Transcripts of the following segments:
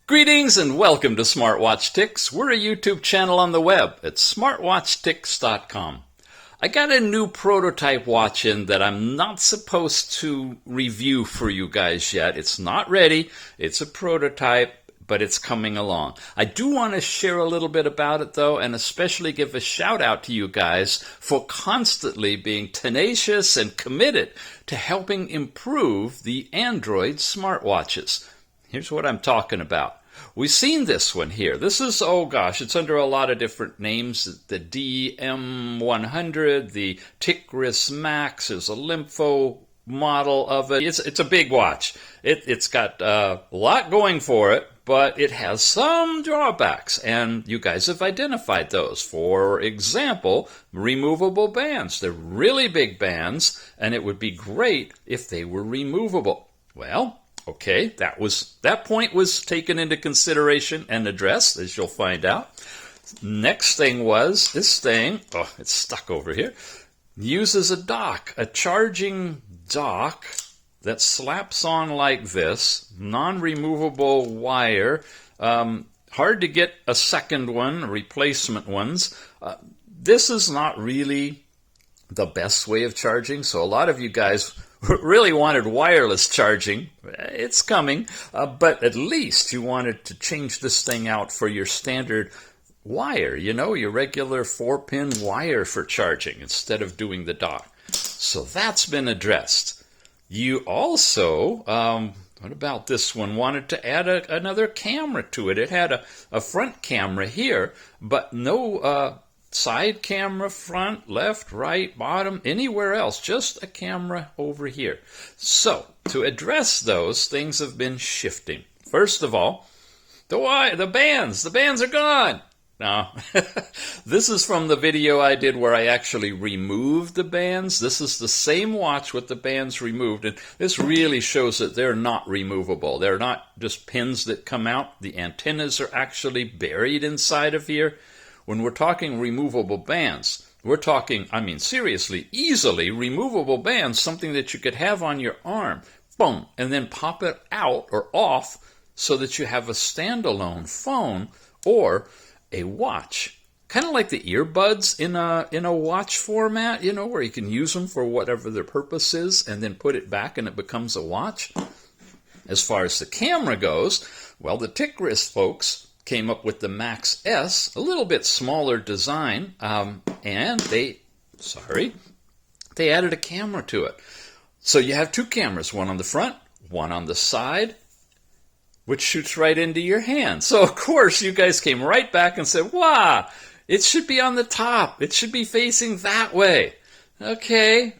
Greetings and welcome to Smartwatch Ticks. We're a YouTube channel on the web at smartwatchticks.com. I got a new prototype watch in that I'm not supposed to review for you guys yet. It's not ready. It's a prototype, but it's coming along. I do want to share a little bit about it though, and especially give a shout out to you guys for constantly being tenacious and committed to helping improve the Android smartwatches. Here's what I'm talking about. We've seen this one here. This is, oh gosh, it's under a lot of different names. The DM100, the LOKMAT MAX, there's a Lympho model of it. It's a big watch. It's got a lot going for it, but it has some drawbacks, and you guys have identified those. For example, removable bands. They're really big bands, and it would be great if they were removable. Well, okay, that point was taken into consideration and addressed, as you'll find out. Next thing was this thing, oh, it's stuck over here, uses a dock, a charging dock that slaps on like this, non-removable wire. Hard to get a second one, replacement ones. This is not really the best way of charging, so a lot of you guys really wanted wireless charging. It's coming, but at least you wanted to change this thing out for your standard wire, you know, your regular 4-pin wire for charging instead of doing the dock. So that's been addressed. You also, what about this one, wanted to add another camera to it. It had a front camera here, but no side camera, front, left, right, bottom, anywhere else, just a camera over here. So, to address those, things have been shifting. First of all, the bands are gone. No, this is from the video I did where I actually removed the bands. This is the same watch with the bands removed, and this really shows that they're not removable. They're not just pins that come out. The antennas are actually buried inside of here. When we're talking removable bands, we're talking, I mean, seriously, easily removable bands, something that you could have on your arm, boom, and then pop it out or off so that you have a standalone phone or a watch. Kind of like the earbuds in a watch format, you know, where you can use them for whatever their purpose is and then put it back and it becomes a watch. As far as the camera goes, well, the Tethering folks came up with the Max S, a little bit smaller design, and they added a camera to it. So you have two cameras, one on the front, one on the side, which shoots right into your hand. So of course you guys came right back and said, wow, it should be on the top. It should be facing that way. Okay,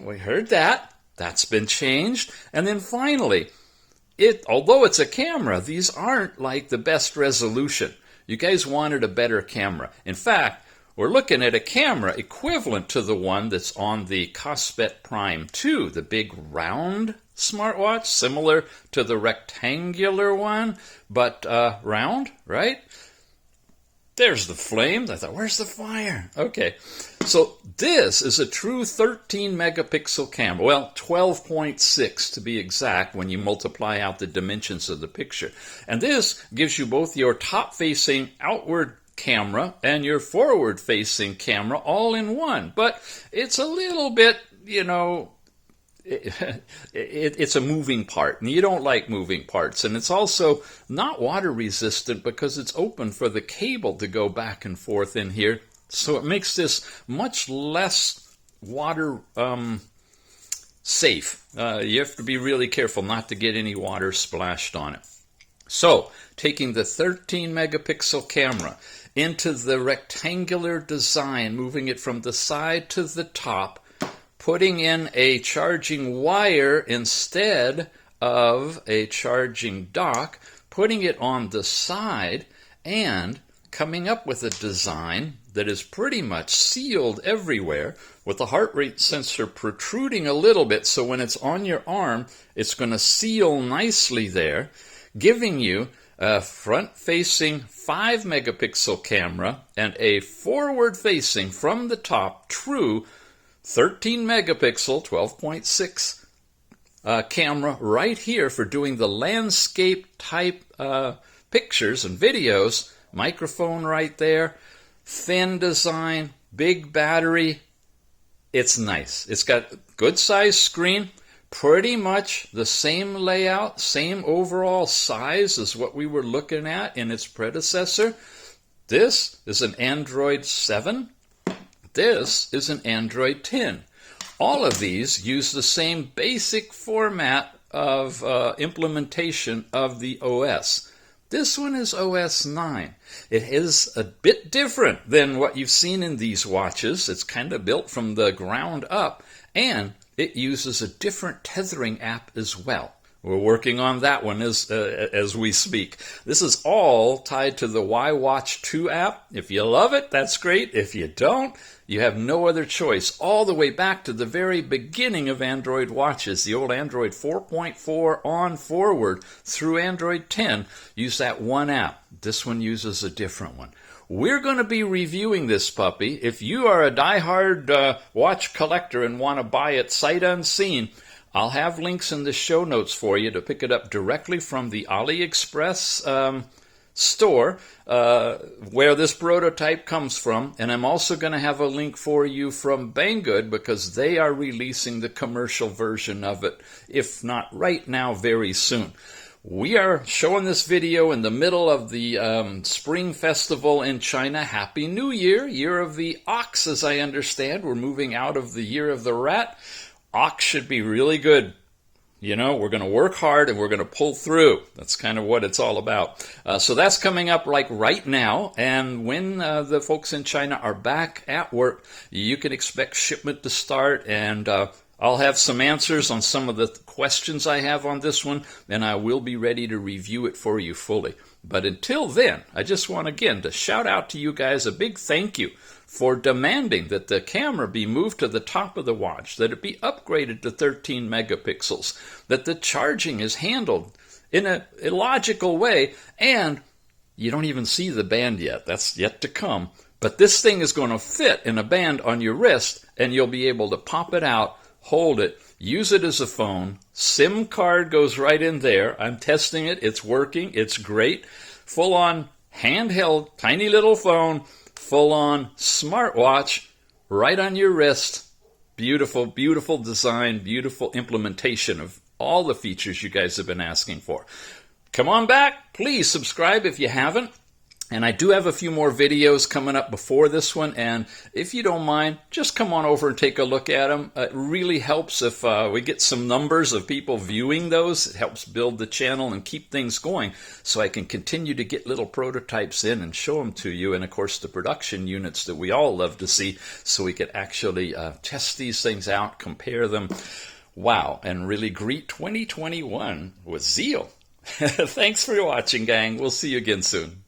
we heard that. That's been changed. And then finally, although it's a camera, these aren't like the best resolution. You guys wanted a better camera. In fact, we're looking at a camera equivalent to the one that's on the Cospet Prime 2, the big round smartwatch, similar to the rectangular one, but round, right? There's the flame. I thought, where's the fire? Okay, so this is a true 13 megapixel camera. Well, 12.6 to be exact when you multiply out the dimensions of the picture. And this gives you both your top-facing outward camera and your forward-facing camera all in one. But it's a little bit, you know, it's a moving part, and you don't like moving parts. And it's also not water resistant because it's open for the cable to go back and forth in here. So it makes this much less water safe. You have to be really careful not to get any water splashed on it. So taking the 13 megapixel camera into the rectangular design, moving it from the side to the top, putting in a charging wire instead of a charging dock, putting it on the side, and coming up with a design that is pretty much sealed everywhere with the heart rate sensor protruding a little bit, so when it's on your arm, it's going to seal nicely there, giving you a front-facing 5 megapixel camera and a forward-facing from the top true 13 megapixel, 12.6 camera right here for doing the landscape type pictures and videos. Microphone right there, thin design, big battery. It's nice. It's got good size screen, pretty much the same layout, same overall size as what we were looking at in its predecessor. This is an Android 7. This is an Android 10. All of these use the same basic format of implementation of the OS. This one is OS 9. It is a bit different than what you've seen in these watches. It's kind of built from the ground up, and it uses a different tethering app as well. We're working on that one as we speak. This is all tied to the Y-Watch 2 app. If you love it, that's great. If you don't, you have no other choice. All the way back to the very beginning of Android watches, the old Android 4.4 on forward through Android 10, use that one app. This one uses a different one. We're going to be reviewing this puppy. If you are a diehard watch collector and want to buy it sight unseen, I'll have links in the show notes for you to pick it up directly from the AliExpress store where this prototype comes from. And I'm also going to have a link for you from Banggood because they are releasing the commercial version of it, if not right now, very soon. We are showing this video in the middle of the Spring Festival in China. Happy New Year, Year of the Ox, as I understand. We're moving out of the Year of the Rat. Ox should be really good. You know, we're going to work hard and we're going to pull through. That's kind of what it's all about. So that's coming up like right now. And when the folks in China are back at work, you can expect shipment to start. And I'll have some answers on some of the questions I have on this one. And I will be ready to review it for you fully. But until then, I just want again to shout out to you guys a big thank you for demanding that the camera be moved to the top of the watch, that it be upgraded to 13 megapixels, that the charging is handled in a logical way, and you don't even see the band yet. That's yet to come. But this thing is going to fit in a band on your wrist, and you'll be able to pop it out, hold it, use it as a phone. SIM card goes right in there. I'm testing it. It's working. It's great. Full-on handheld, tiny little phone, full-on smartwatch right on your wrist. Beautiful, beautiful design, beautiful implementation of all the features you guys have been asking for. Come on back. Please subscribe if you haven't. And I do have a few more videos coming up before this one, and if you don't mind, just come on over and take a look at them. It really helps if we get some numbers of people viewing those. It helps build the channel and keep things going so I can continue to get little prototypes in and show them to you, and of course the production units that we all love to see so we can actually test these things out, compare them. Wow, and really greet 2021 with zeal. Thanks for watching, gang. We'll see you again soon.